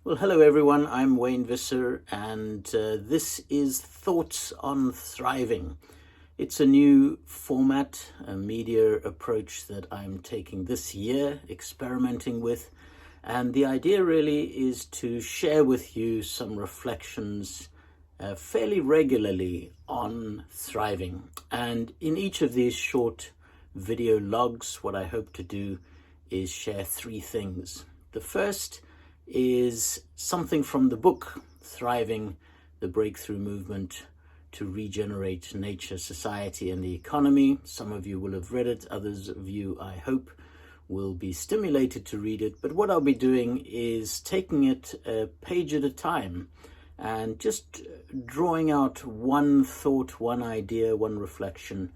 Well, hello everyone. I'm Wayne Visser, and this is Thoughts on Thriving. It's a new format, a media approach that I'm taking this year, experimenting with. And the idea really is to share with you some reflections fairly regularly on thriving. And in each of these short video logs, what I hope to do is share three things. The first is something from the book, Thriving, the Breakthrough Movement to Regenerate Nature, Society and the Economy. Some of you will have read it, others of you, I hope, will be stimulated to read it. But what I'll be doing is taking it a page at a time and just drawing out one thought, one idea, one reflection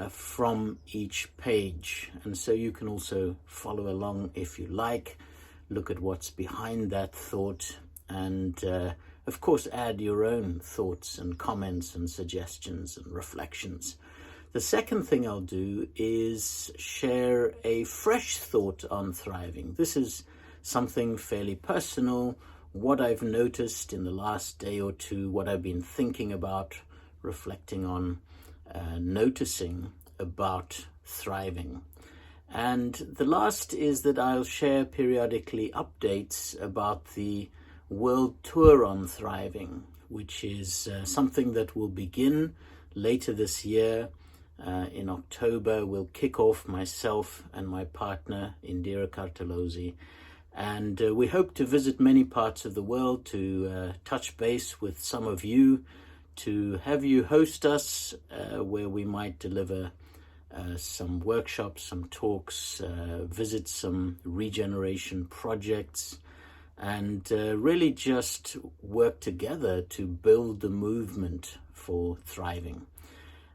from each page. And so you can also follow along if you like, look at what's behind that thought, and of course add your own thoughts and comments and suggestions and reflections. The second thing I'll do is share a fresh thought on thriving. This is something fairly personal, what I've noticed in the last day or two, what I've been thinking about, reflecting on, noticing about thriving. And the last is that I'll share periodically updates about the World Tour on Thriving, which is something that will begin later this year. In October, we'll kick off, myself and my partner, Indira Kartalozi. And we hope to visit many parts of the world, to touch base with some of you, to have you host us where we might deliver some workshops, some talks, visit some regeneration projects, and really just work together to build the movement for thriving.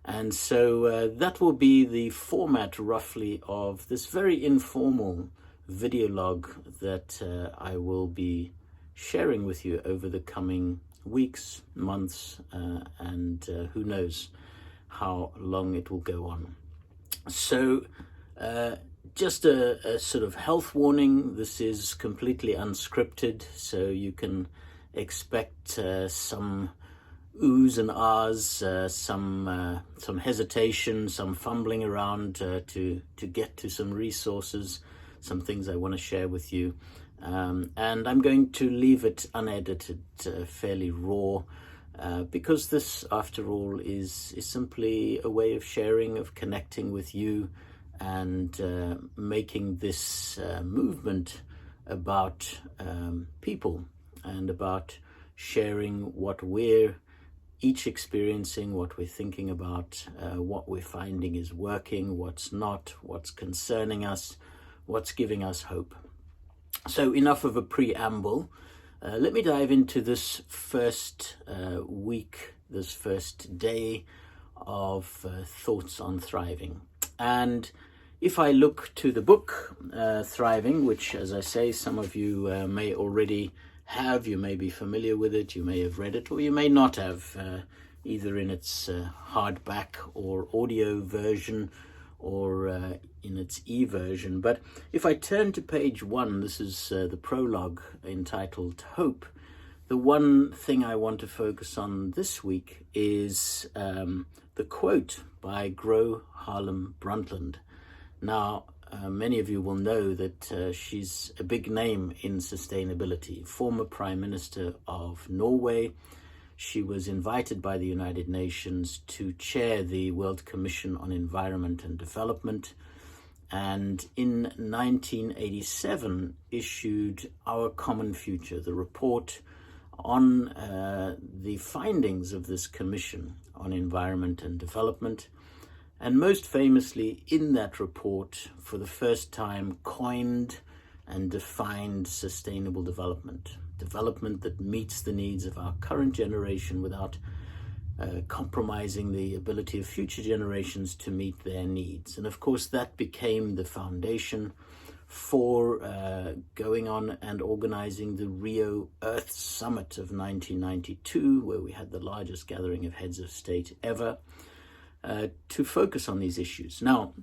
And so that will be the format roughly of this very informal video log that I will be sharing with you over the coming weeks, months, and who knows how long it will go on. So just a sort of health warning, this is completely unscripted, so you can expect some oohs and ahs, some hesitation, some fumbling around to get to some resources, some things I want to share with you. And I'm going to leave it unedited, fairly raw, because this, after all, is simply a way of sharing, of connecting with you, and making this movement about people and about sharing what we're each experiencing, what we're thinking about, what we're finding is working, what's not, what's concerning us, what's giving us hope. So enough of a preamble. Let me dive into this first week, this first day of Thoughts on Thriving. And if I look to the book, Thriving, which, as I say, some of you may already have, you may be familiar with it, you may have read it, or you may not have, either in its hardback or audio version, or in its e-version. But if I turn to page 1, this is the prologue entitled Hope. The one thing I want to focus on this week is the quote by Gro Harlem Brundtland. Now, many of you will know that she's a big name in sustainability, former Prime Minister of Norway. She was invited by the United Nations to chair the World Commission on Environment and Development, and in 1987 issued Our Common Future, the report on the findings of this Commission on Environment and Development, and most famously in that report for the first time coined and defined sustainable development that meets the needs of our current generation without compromising the ability of future generations to meet their needs. And of course, that became the foundation for going on and organizing the Rio Earth Summit of 1992, where we had the largest gathering of heads of state ever, to focus on these issues. Now,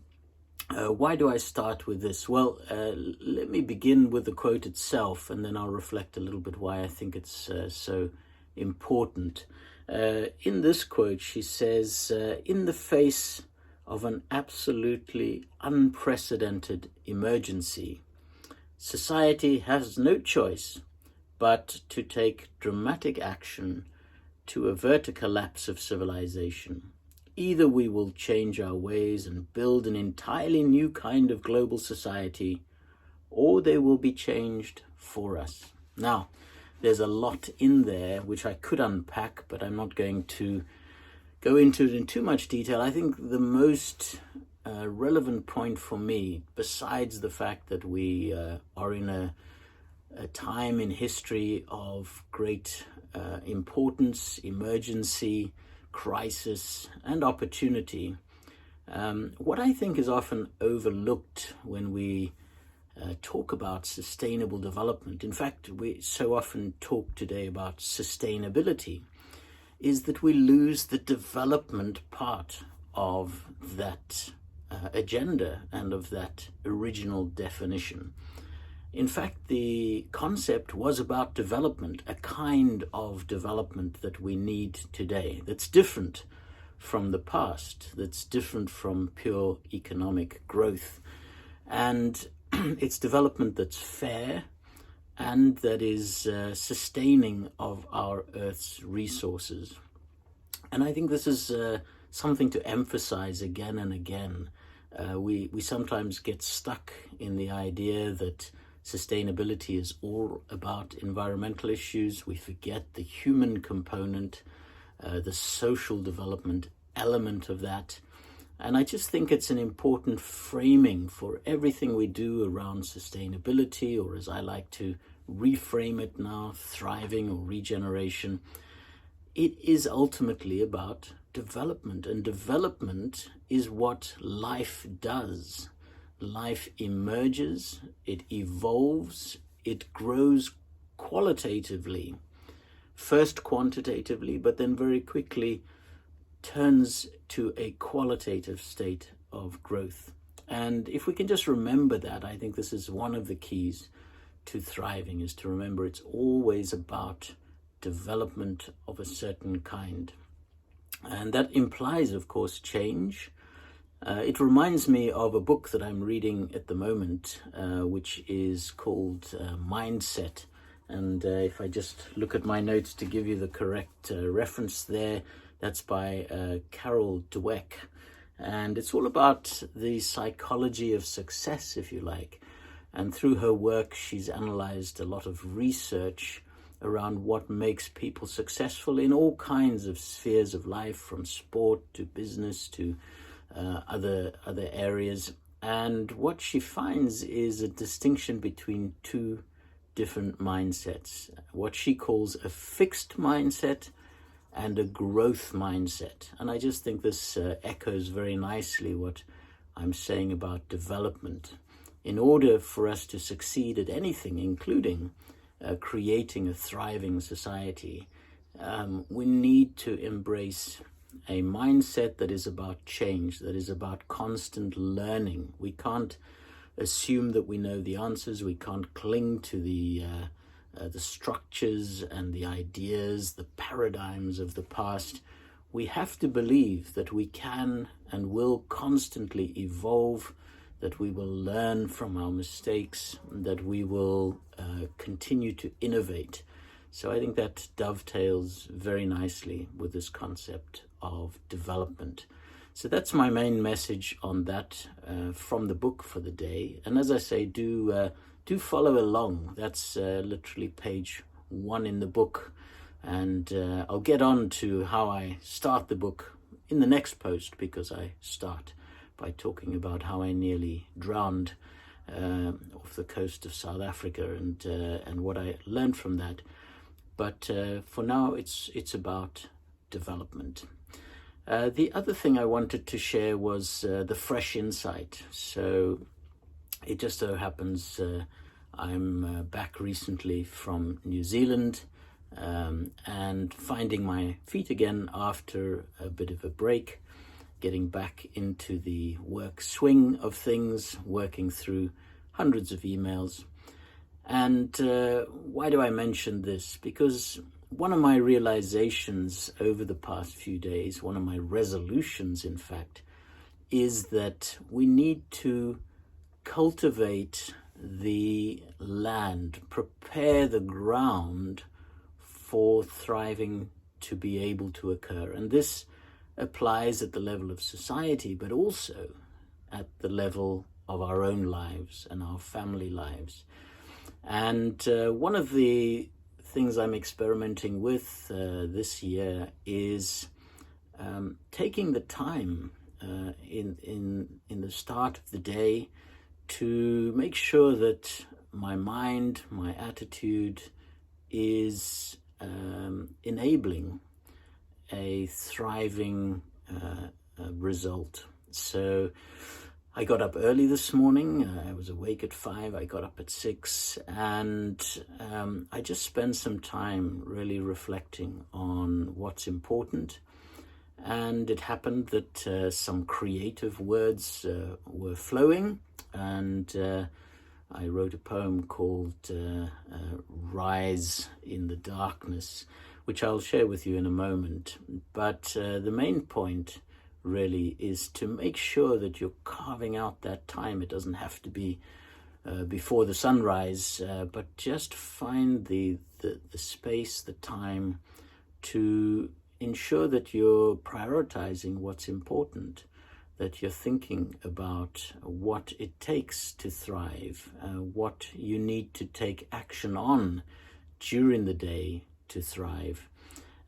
Why do I start with this? Well, let me begin with the quote itself, and then I'll reflect a little bit why I think it's so important. In this quote, she says, in the face of an absolutely unprecedented emergency, society has no choice but to take dramatic action to avert a collapse of civilization. Either we will change our ways and build an entirely new kind of global society, or they will be changed for us. Now, there's a lot in there which I could unpack, but I'm not going to go into it in too much detail. I think the most relevant point for me, besides the fact that we are in a time in history of great importance, emergency, crisis, and opportunity, what I think is often overlooked when we talk about sustainable development, in fact, we so often talk today about sustainability, is that we lose the development part of that agenda and of that original definition. In fact, the concept was about development, a kind of development that we need today, that's different from the past, that's different from pure economic growth. And it's development that's fair and that is sustaining of our Earth's resources. And I think this is something to emphasize again and again. We sometimes get stuck in the idea that sustainability is all about environmental issues. We forget the human component, the social development element of that. And I just think it's an important framing for everything we do around sustainability, or as I like to reframe it now, thriving or regeneration. It is ultimately about development, and development is what life does. Life emerges, it evolves, it grows qualitatively, first quantitatively, but then very quickly turns to a qualitative state of growth. And if we can just remember that, I think this is one of the keys to thriving, is to remember it's always about development of a certain kind. And that implies, of course, change. It reminds me of a book that I'm reading at the moment, which is called Mindset. And if I just look at my notes to give you the correct reference there, that's by Carol Dweck. And it's all about the psychology of success, if you like. And through her work, she's analyzed a lot of research around what makes people successful in all kinds of spheres of life, from sport to business to other areas. And what she finds is a distinction between two different mindsets, what she calls a fixed mindset and a growth mindset. And I just think this echoes very nicely what I'm saying about development. In order for us to succeed at anything, including creating a thriving society, we need to embrace a mindset that is about change, that is about constant learning. We can't assume that we know the answers. We can't cling to the structures and the ideas, the paradigms of the past. We have to believe that we can and will constantly evolve, that we will learn from our mistakes, that we will continue to innovate. So I think that dovetails very nicely with this concept of development. So that's my main message on that from the book for the day. And as I say, do follow along. That's literally page 1 in the book. And I'll get on to how I start the book in the next post, because I start by talking about how I nearly drowned off the coast of South Africa and what I learned from that. But for now, it's about development. The other thing I wanted to share was the fresh insight. So it just so happens I'm back recently from New Zealand and finding my feet again after a bit of a break, getting back into the work swing of things, working through hundreds of emails. And why do I mention this? Because one of my realizations over the past few days, one of my resolutions, in fact, is that we need to cultivate the land, prepare the ground for thriving to be able to occur. And this applies at the level of society, but also at the level of our own lives and our family lives. And one of the things I'm experimenting with this year is taking the time in the start of the day to make sure that my mind, my attitude is enabling a thriving result. So I got up early this morning. I was awake at 5. I got up at 6, and I just spent some time really reflecting on what's important. And it happened that some creative words were flowing, and I wrote a poem called Rise in the Darkness, which I'll share with you in a moment. But the main point really is to make sure that you're carving out that time. It doesn't have to be before the sunrise, but just find the space, the time to ensure that you're prioritizing what's important, that you're thinking about what it takes to thrive, what you need to take action on during the day to thrive.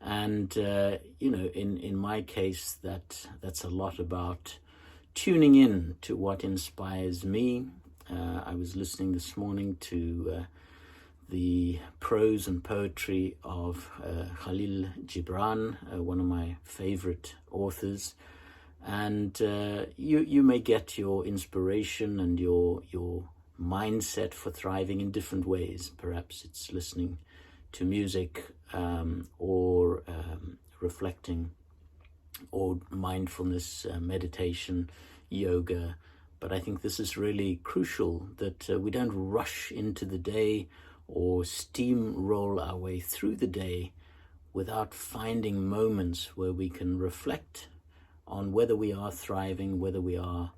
And in my case, that's a lot about tuning in to what inspires me. I was listening this morning to the prose and poetry of Khalil Gibran, one of my favorite authors. And you may get your inspiration and your mindset for thriving in different ways. Perhaps it's listening to music or reflecting, or mindfulness, meditation, yoga. But I think this is really crucial, that we don't rush into the day or steamroll our way through the day without finding moments where we can reflect on whether we are thriving, whether we are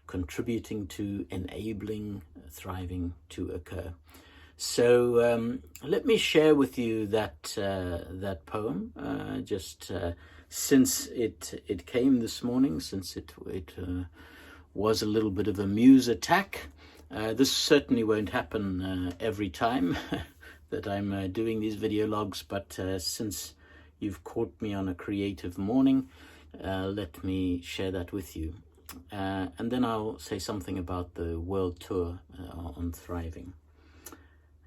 contributing to enabling thriving to occur. So let me share with you that poem, just since it came this morning, since it was a little bit of a muse attack. This certainly won't happen every time that I'm doing these video logs, but since you've caught me on a creative morning, let me share that with you. And then I'll say something about the world tour on thriving.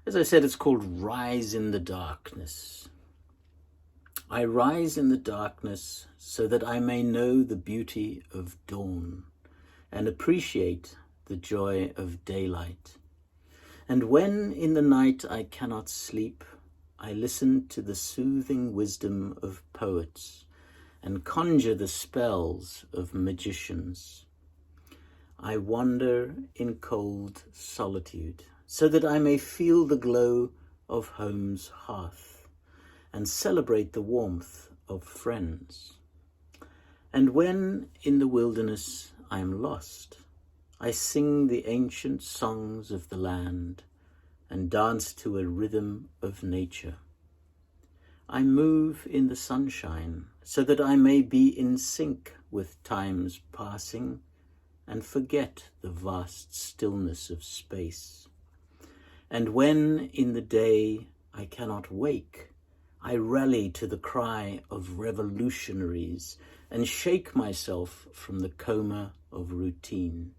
As I said, it's called Rise in the Darkness. I rise in the darkness so that I may know the beauty of dawn and appreciate the joy of daylight. And when in the night I cannot sleep, I listen to the soothing wisdom of poets and conjure the spells of magicians. I wander in cold solitude so that I may feel the glow of home's hearth and celebrate the warmth of friends. And when in the wilderness I am lost, I sing the ancient songs of the land and dance to a rhythm of nature. I move in the sunshine so that I may be in sync with time's passing and forget the vast stillness of space. And when in the day I cannot wake, I rally to the cry of revolutionaries and shake myself from the coma of routine.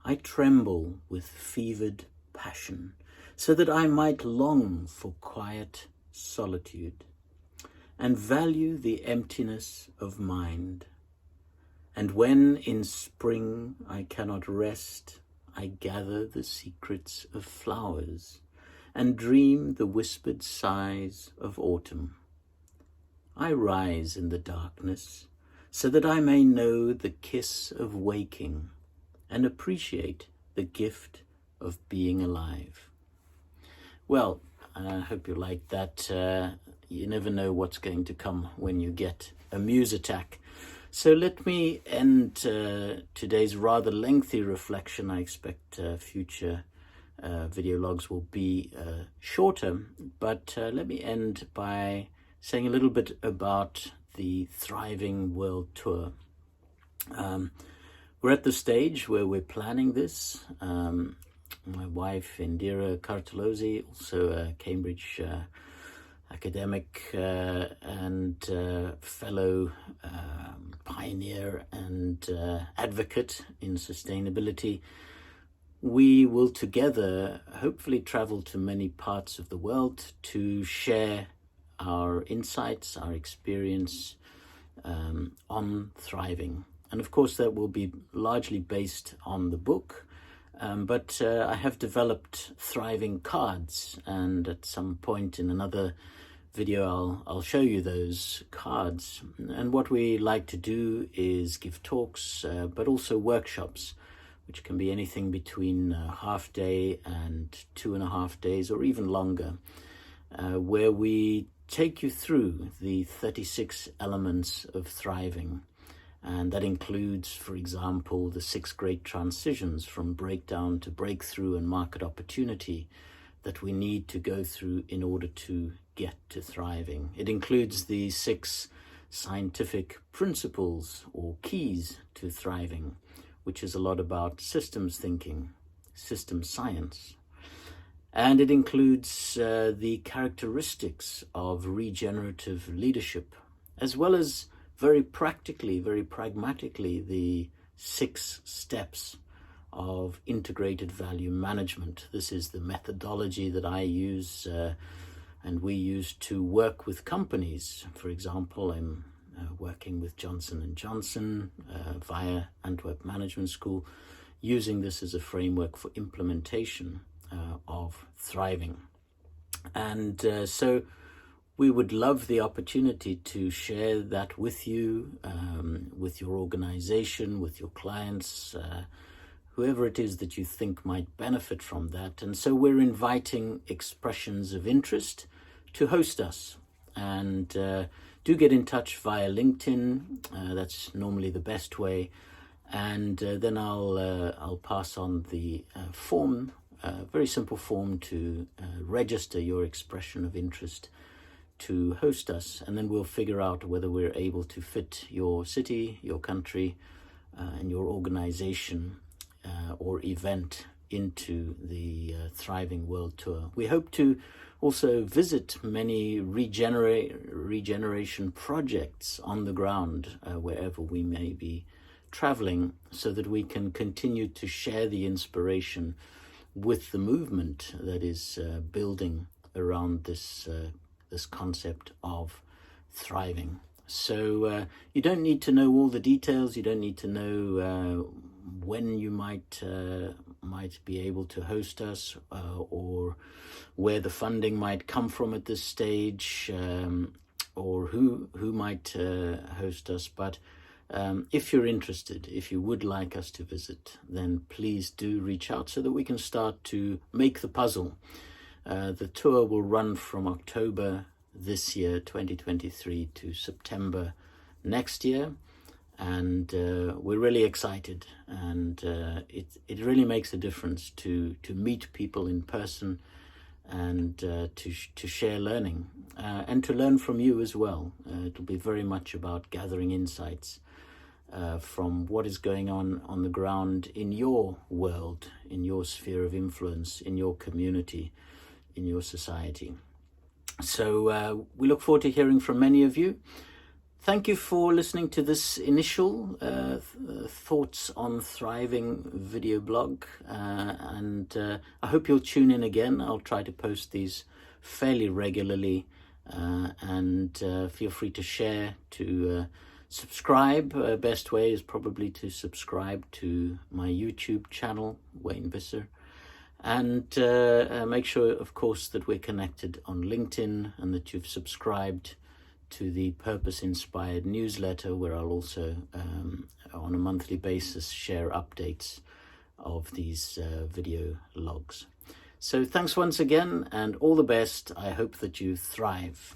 I tremble with fevered passion so that I might long for quiet solitude and value the emptiness of mind. And when in spring I cannot rest, I gather the secrets of flowers and dream the whispered sighs of autumn. I rise in the darkness so that I may know the kiss of waking and appreciate the gift of being alive. Well, I hope you like that. You never know what's going to come when you get a muse attack. So let me end today's rather lengthy reflection. I expect future video logs will be shorter, but let me end by saying a little bit about the Thriving World Tour. We're at the stage where we're planning this. My wife, Indira Cartolosi, also a Cambridge academic and fellow pioneer and advocate in sustainability, we will together hopefully travel to many parts of the world to share our insights, our experience on thriving. And of course that will be largely based on the book, but I have developed thriving cards, and at some point in another video I'll show you those cards. And what we like to do is give talks, but also workshops, which can be anything between a half day and 2.5 days or even longer, where we take you through the 36 elements of thriving. And that includes, for example, the 6 great transitions from breakdown to breakthrough and market opportunity that we need to go through in order to get to thriving. It includes the 6 scientific principles or keys to thriving, which is a lot about systems thinking, system science. And it includes the characteristics of regenerative leadership, as well as very practically, very pragmatically, the 6 steps of integrated value management. This is the methodology that I use and we use to work with companies. For example, I'm working with Johnson & Johnson via Antwerp Management School, using this as a framework for implementation of thriving. And so we would love the opportunity to share that with you, with your organization, with your clients, whoever it is that you think might benefit from that. And so we're inviting expressions of interest to host us. And do get in touch via LinkedIn. That's normally the best way. And then I'll pass on the form, very simple form to register your expression of interest to host us, and then we'll figure out whether we're able to fit your city, your country, and your organization or event into the Thriving World Tour. We hope to also visit many regeneration projects on the ground wherever we may be traveling, so that we can continue to share the inspiration with the movement that is building around this concept of thriving. So you don't need to know all the details. You don't need to know when you might be able to host us or where the funding might come from at this stage, or who might host us. But if you're interested, if you would like us to visit, then please do reach out so that we can start to make the puzzle. The tour will run from October this year, 2023, to September next year, and we're really excited. And it really makes a difference to meet people in person and to share learning and to learn from you as well. It'll be very much about gathering insights from what is going on the ground in your world, in your sphere of influence, in your community, in your society. So we look forward to hearing from many of you. Thank you for listening to this initial Thoughts on Thriving video blog, and I hope you'll tune in again. I'll try to post these fairly regularly, and feel free to share, to subscribe. Best way is probably to subscribe to my YouTube channel, Wayne Visser. And make sure, of course, that we're connected on LinkedIn and that you've subscribed to the purpose-inspired newsletter, where I'll also, on a monthly basis, share updates of these video logs. So thanks once again, and all the best. I hope that you thrive.